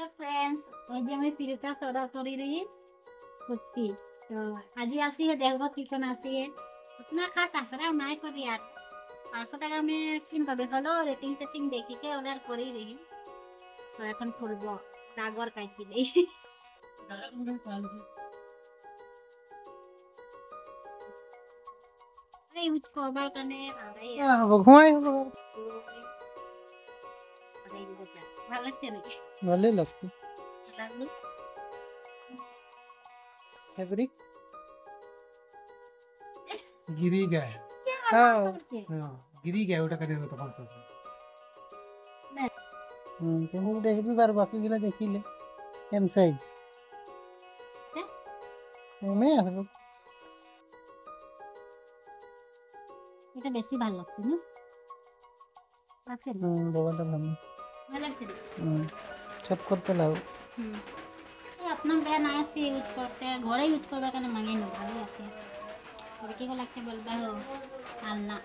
hello friends आज আমি পিরুটা তড়া করি रही সত্যি তো আজি আসি দেখব কি কোন আসি उतना खास आसरा নাই করি আর 500 টাকা আমি কিন পাবে হলো রেটিং টেটিং দেখিকে অর্ডার করি रही তো এখন খুলব ডাগর কাটি দেই আরে ইউজ করবার কানে আরে ঘুমাই আরে এটা ভালো লাগছে নাকি ভালোই লাগছে লাগলো ফেব্রিক गिरी गए हाँ हाँ, गिरी गए ওটা কেন তখন তো কিন্তু দেখবি বার বাকিগুলো দেখিলে এম সাইজ এমে আসবে এটা বেশি ভালো লাগছে না আছে বগাটা ভালো ভালো লাগছে সব করতে লাও ये अपना बहन आया से यूज करते हैं घरे यूज करवा करने मांगे नहीं भाई ऐसे और की को लगते बोलबा हो आलना